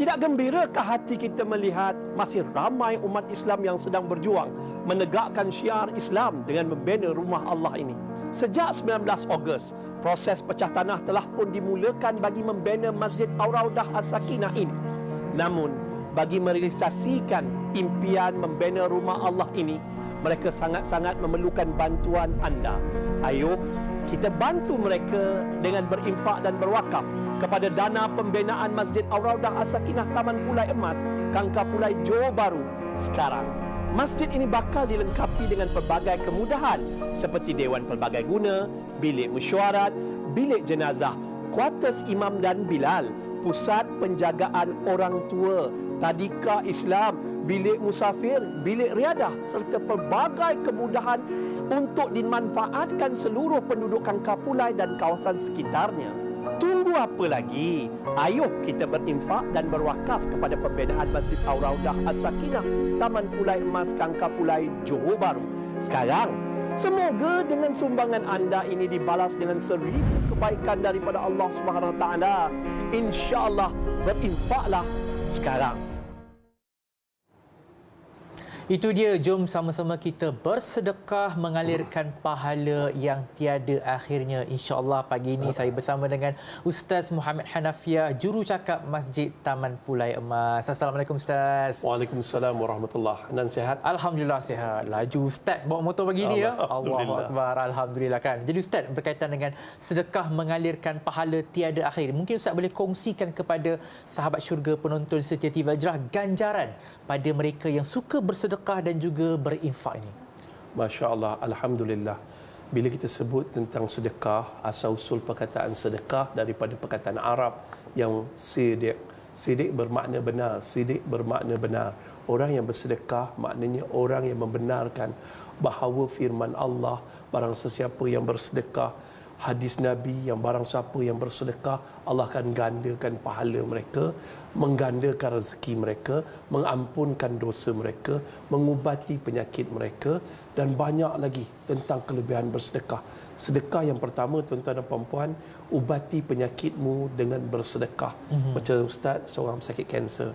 Tidak gembirakah hati kita melihat masih ramai umat Islam yang sedang berjuang menegakkan syiar Islam dengan membina rumah Allah ini? Sejak 19 Ogos, proses pecah tanah telah pun dimulakan bagi membina Masjid Ar-Raudah As-Sakinah ini. Namun, bagi merealisasikan impian membina rumah Allah ini, mereka sangat-sangat memerlukan bantuan anda. Ayuh, kita bantu mereka dengan berinfak dan berwakaf kepada dana pembinaan Masjid Ar-Raudah As-Sakinah Taman Pulai Emas, Kangkar Pulai, Johor Bahru sekarang. Masjid ini bakal dilengkapi dengan pelbagai kemudahan seperti Dewan Pelbagai Guna, bilik mesyuarat, bilik jenazah, kuartus imam dan bilal, pusat penjagaan orang tua, tadika Islam, bilik musafir, bilik riadah serta pelbagai kemudahan untuk dimanfaatkan seluruh penduduk Kangkar Pulai dan kawasan sekitarnya. Tunggu apa lagi? Ayuh kita berinfak dan berwakaf kepada pembinaan Masjid Ar-Raudah As-Sakinah Taman Pulai Emas, Kangkar Pulai, Johor Bahru sekarang. Semoga dengan sumbangan anda ini dibalas dengan 1000 kebaikan daripada Allah Subhanahu Wa Taala. Insya-Allah berinfaklah sekarang. Itu dia, jom sama-sama kita bersedekah mengalirkan pahala yang tiada akhirnya. InsyaAllah pagi ini saya bersama dengan Ustaz Muhammad Hanafiah, jurucakap Masjid Taman Pulai Emas. Assalamualaikum Ustaz. Waalaikumsalam warahmatullahi. Anda sihat? Alhamdulillah sihat. Laju Ustaz bawa motor pagi ni ya. Allahu Akbar. Alhamdulillah kan. Jadi Ustaz, berkaitan dengan sedekah mengalirkan pahala tiada akhir, mungkin Ustaz boleh kongsikan kepada sahabat syurga penonton setia TV Al-Hijrah ganjaran pada mereka yang suka bersedekah dan juga berinfak ini. Masya Allah, Alhamdulillah. Bila kita sebut tentang sedekah, asal-usul perkataan sedekah daripada perkataan Arab yang sidik. Sidik bermakna benar, sidik bermakna benar. Orang yang bersedekah maknanya orang yang membenarkan bahawa firman Allah, barang sesiapa yang bersedekah, hadis Nabi yang barang siapa yang bersedekah, Allah akan gandakan pahala mereka, menggandakan rezeki mereka, mengampunkan dosa mereka, mengubati penyakit mereka dan banyak lagi tentang kelebihan bersedekah. Sedekah yang pertama, tuan-tuan dan puan-puan, ubati penyakitmu dengan bersedekah. Macam Ustaz seorang sakit kanser.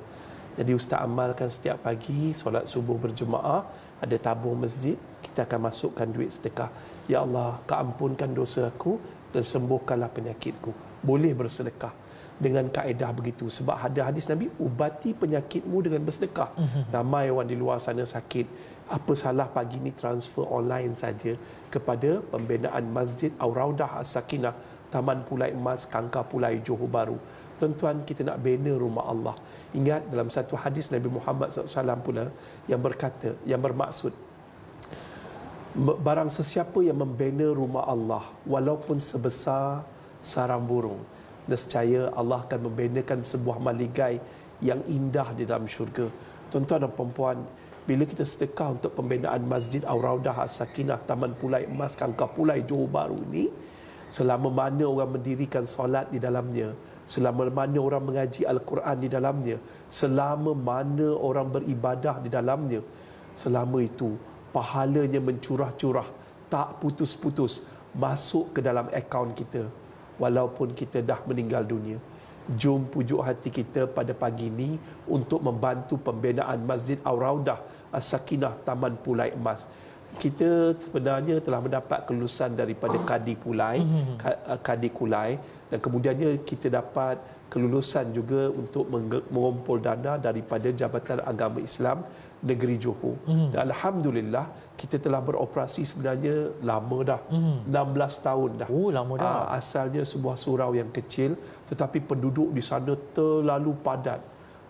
Jadi Ustaz amalkan setiap pagi solat subuh berjemaah, ada tabung masjid, kita akan masukkan duit sedekah. Ya Allah, keampunkan dosa aku dan sembuhkanlah penyakitku. Boleh bersedekah dengan kaedah begitu. Sebab ada hadis Nabi, ubati penyakitmu dengan bersedekah. Ramai orang di luar sana sakit. Apa salah pagi ni transfer online saja kepada pembinaan Masjid Ar-Raudah As-Sakinah Taman Pulai Emas, Kangkar Pulai, Johor Bahru. Tuan-tuan, kita nak bina rumah Allah. Ingat dalam satu hadis Nabi Muhammad SAW pula yang berkata, yang bermaksud, barang sesiapa yang membina rumah Allah walaupun sebesar sarang burung, nescaya Allah akan membinakan sebuah maligai yang indah di dalam syurga. Tuan-tuan dan puan-puan, bila kita sedekah untuk pembinaan Masjid Ar-Raudah As-Sakinah Taman Pulai Emas, Kangkar Pulai, Johor Bahru ini, selama mana orang mendirikan solat di dalamnya, selama mana orang mengaji Al-Quran di dalamnya, selama mana orang beribadah di dalamnya, selama itu pahalanya mencurah-curah, tak putus-putus masuk ke dalam akaun kita walaupun kita dah meninggal dunia. Jom pujuk hati kita pada pagi ini untuk membantu pembinaan Masjid Ar-Raudah As-Sakinah Taman Pulai Emas. Kita sebenarnya telah mendapat kelulusan daripada Kadi Pulai, Kadi Kulai, dan kemudiannya kita dapat kelulusan juga untuk mengumpul dana daripada Jabatan Agama Islam Negeri Johor. Dan Alhamdulillah kita telah beroperasi sebenarnya lama dah, 16 tahun dah. Oh, lama dah. Asalnya sebuah surau yang kecil, tetapi penduduk di sana terlalu padat,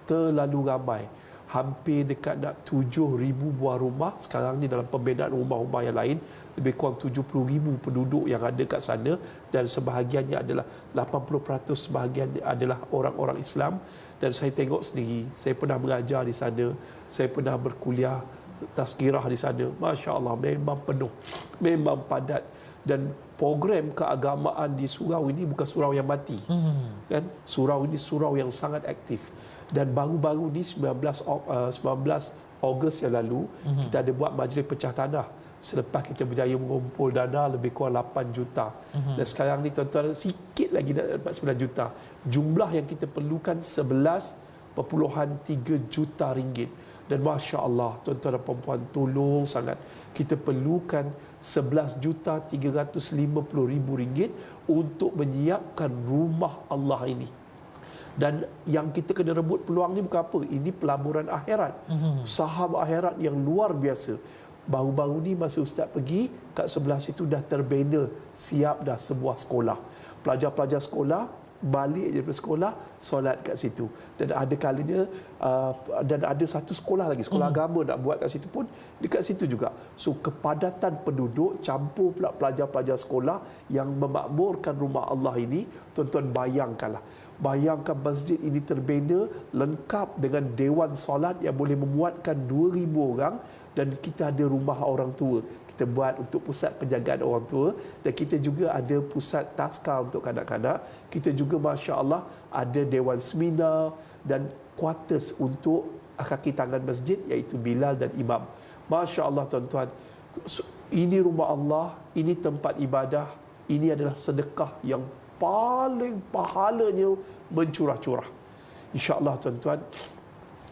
terlalu ramai. Hampir dekat nak 7,000 buah rumah. Sekarang ni dalam pembinaan rumah-rumah yang lain, lebih kurang 70,000 penduduk yang ada kat sana, dan sebahagiannya adalah 80% sebahagian adalah orang-orang Islam. Dan saya tengok sendiri, saya pernah mengajar di sana, saya pernah berkuliah tazkirah di sana. Masya Allah, memang penuh, memang padat. Dan program keagamaan di surau ini bukan surau yang mati, kan? Surau ini surau yang sangat aktif. Dan baru-baru ni 19 Ogos yang lalu, kita ada buat majlis pecah tanah selepas kita berjaya mengumpul dana lebih kurang 8 juta. Dan sekarang ni tuan-tuan, sikit lagi nak dapat 9 juta. Jumlah yang kita perlukan 11 juta ringgit. Dan Masya Allah, tuan-tuan dan puan-puan, tolong sangat. Kita perlukan 11,350,000 ringgit untuk menyiapkan rumah Allah ini. Dan yang kita kena rebut peluang ni bukan apa. Ini pelaburan akhirat. Saham akhirat yang luar biasa. Baru-baru ni masa Ustaz pergi, kat sebelah situ dah terbina, siap dah sebuah sekolah. Pelajar-pelajar sekolah balik daripada sekolah, solat kat situ. Dan ada kalinya dan ada satu sekolah lagi, sekolah agama nak buat kat situ pun, dekat situ juga. So kepadatan penduduk campur pula pelajar-pelajar sekolah yang memakmurkan rumah Allah ini. Tuan-tuan bayangkanlah, bayangkan masjid ini terbina lengkap dengan dewan solat yang boleh memuatkan 2,000 orang, dan kita ada rumah orang tua. Kita buat untuk pusat penjagaan orang tua, dan kita juga ada pusat taska untuk kanak-kanak. Kita juga Masya Allah ada dewan seminar dan quarters untuk kaki tangan masjid, iaitu Bilal dan Imam. Masya Allah tuan-tuan, ini rumah Allah, ini tempat ibadah, ini adalah sedekah yang paling pahalanya mencurah-curah. InsyaAllah tuan-tuan,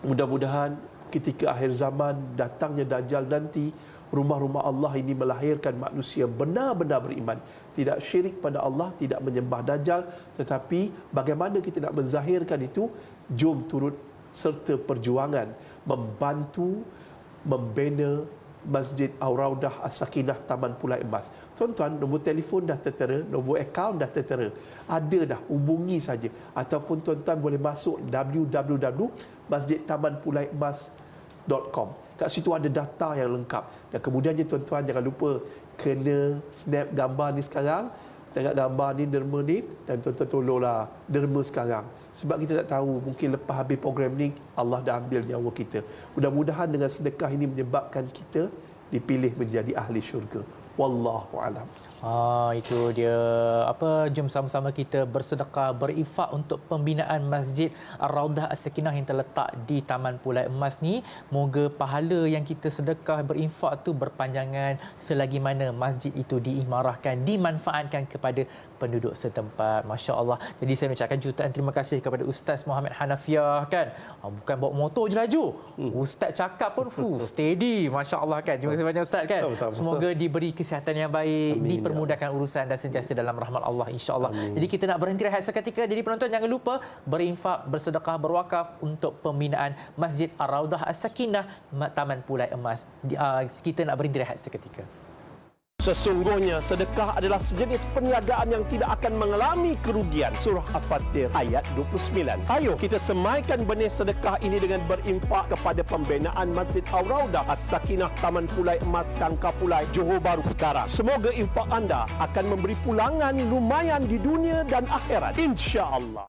mudah-mudahan ketika akhir zaman datangnya Dajjal nanti, rumah-rumah Allah ini melahirkan manusia benar-benar beriman, tidak syirik pada Allah, tidak menyembah Dajjal. Tetapi bagaimana kita nak menzahirkan itu? Jom turut serta perjuangan membantu membina Masjid Ar-Raudah As-Sakinah Taman Pulai Emas. Tuan-tuan, nombor telefon dah tertera, nombor akaun dah tertera. Ada dah, hubungi saja. Ataupun tuan-tuan boleh masuk www.masjidtamanpulaimas.com. Kat situ ada data yang lengkap. Dan kemudiannya tuan-tuan jangan lupa kena snap gambar ni sekarang. Tengok gambar ni, derma ni, dan tuan-tuan tolonglah derma sekarang. Sebab kita tak tahu, mungkin lepas habis program ni Allah dah ambil nyawa kita. Mudah-mudahan dengan sedekah ini menyebabkan kita dipilih menjadi ahli syurga. Wallahu a'lam. Itu dia. Jom sama-sama kita bersedekah, berinfak untuk pembinaan Masjid Ar-Raudah As-Sakinah yang terletak di Taman Pulai Emas ni. Moga pahala yang kita sedekah, berinfak tu berpanjangan selagi mana masjid itu diimarahkan, dimanfaatkan kepada penduduk setempat. Masya Allah. Jadi saya mengucapkan jutaan terima kasih kepada Ustaz Muhammad Hanafiah kan. Bukan bawa motor je laju. Ustaz cakap pun steady. Masya Allah kan. Terima kasih banyak Ustaz kan. Sama-sama. Semoga diberi kesihatan yang baik, Amin. dipermudahkan urusan dan sentiasa dalam rahmat Allah insya-Allah. Jadi kita nak berhenti rehat seketika. Jadi penonton jangan lupa berinfak, bersedekah, berwakaf untuk pembinaan Masjid Ar-Raudah As-Sakinah Taman Pulai Emas. Kita nak berhenti rehat seketika. Sesungguhnya sedekah adalah sejenis perniagaan yang tidak akan mengalami kerugian. Surah Al-Fatir ayat 29. Ayo kita semaikan benih sedekah ini dengan berinfak kepada pembinaan Masjid Ar-Raudah As-Sakinah Taman Pulai Emas, Kangkar Pulai, Johor Bahru sekarang. Semoga infak anda akan memberi pulangan lumayan di dunia dan akhirat, insya-Allah.